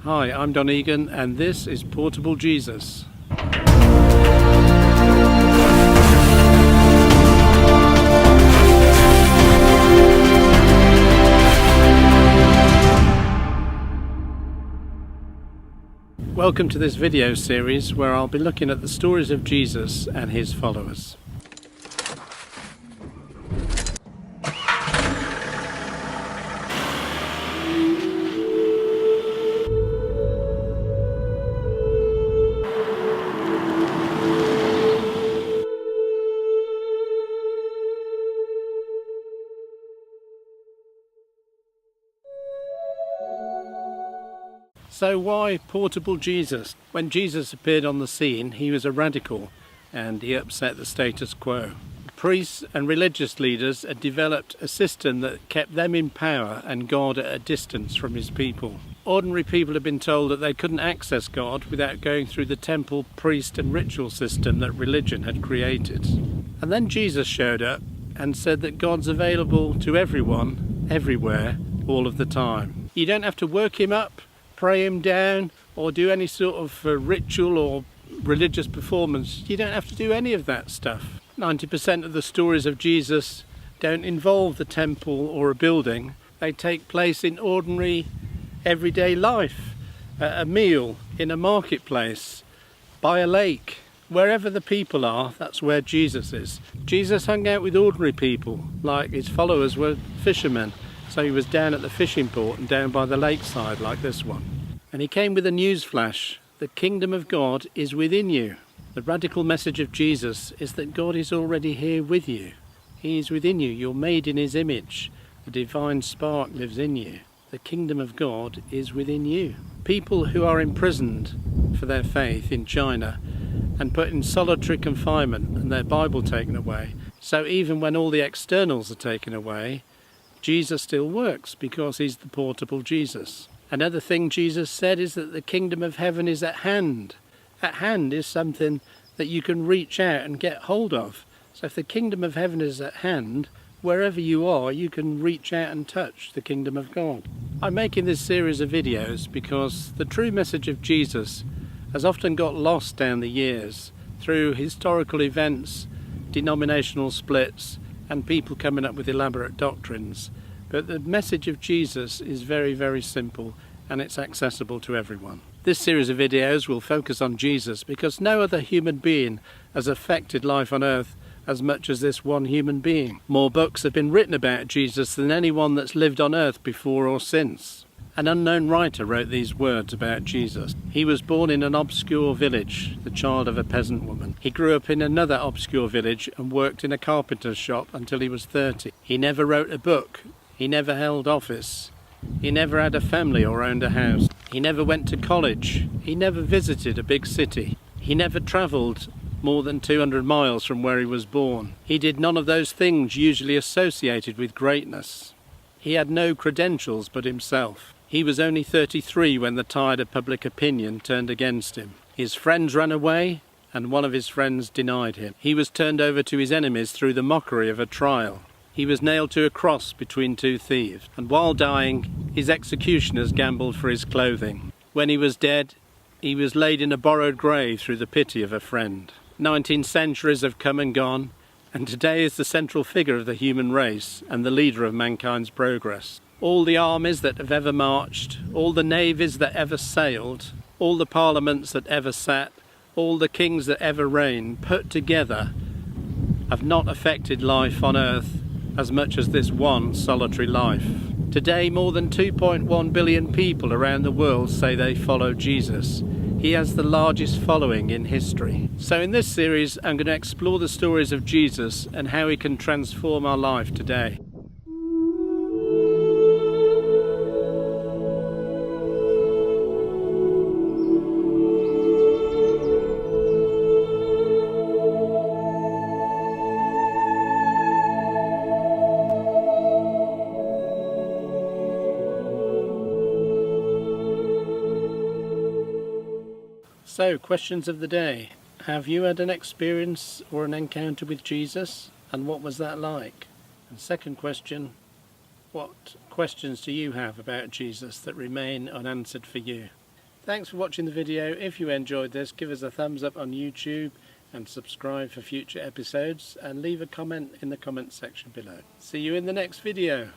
Hi, I'm Don Egan and this is Portable Jesus. Welcome to this video series where I'll be looking at the stories of Jesus and his followers. So why Portable Jesus? When Jesus appeared on the scene, he was a radical and he upset the status quo. Priests and religious leaders had developed a system that kept them in power and God at a distance from his people. Ordinary people had been told that they couldn't access God without going through the temple, priest and ritual system that religion had created. And then Jesus showed up and said that God's available to everyone, everywhere, all of the time. You don't have to work him up, pray him down, or do any sort of ritual or religious performance. You don't have to do any of that stuff. 90% of the stories of Jesus don't involve the temple or a building. They take place in ordinary, everyday life. A meal, in a marketplace, by a lake. Wherever the people are, that's where Jesus is. Jesus hung out with ordinary people, like his followers were fishermen. So he was down at the fishing port and down by the lakeside like this one. And he came with a news flash. The kingdom of God is within you. The radical message of Jesus is that God is already here with you. He is within you. You're made in his image. The divine spark lives in you. The kingdom of God is within you. People who are imprisoned for their faith in China and put in solitary confinement and their Bible taken away. So even when all the externals are taken away, Jesus still works because he's the portable Jesus. Another thing Jesus said is that the kingdom of heaven is at hand. At hand is something that you can reach out and get hold of. So if the kingdom of heaven is at hand, wherever you are, you can reach out and touch the kingdom of God. I'm making this series of videos because the true message of Jesus has often got lost down the years through historical events, denominational splits, and people coming up with elaborate doctrines. But the message of Jesus is very, very simple and it's accessible to everyone. This series of videos will focus on Jesus because no other human being has affected life on earth as much as this one human being. More books have been written about Jesus than anyone that's lived on earth before or since. An unknown writer wrote these words about Jesus. He was born in an obscure village, the child of a peasant woman. He grew up in another obscure village and worked in a carpenter's shop until he was 30. He never wrote a book. He never held office. He never had a family or owned a house. He never went to college. He never visited a big city. He never travelled more than 200 miles from where he was born. He did none of those things usually associated with greatness. He had no credentials but himself. He was only 33 when the tide of public opinion turned against him. His friends ran away and one of his friends denied him. He was turned over to his enemies through the mockery of a trial. He was nailed to a cross between two thieves, and while dying, his executioners gambled for his clothing. When he was dead, he was laid in a borrowed grave through the pity of a friend. 19 centuries have come and gone, and today is the central figure of the human race and the leader of mankind's progress. All the armies that have ever marched, all the navies that ever sailed, all the parliaments that ever sat, all the kings that ever reigned, put together, have not affected life on earth as much as this one solitary life. Today, more than 2.1 billion people around the world say they follow Jesus. He has the largest following in history. So in this series, I'm going to explore the stories of Jesus and how he can transform our life today. So, questions of the day. Have you had an experience or an encounter with Jesus? And what was that like? And second question, what questions do you have about Jesus that remain unanswered for you? Thanks for watching the video. If you enjoyed this, give us a thumbs up on YouTube and subscribe for future episodes, and leave a comment in the comment section below. See you in the next video.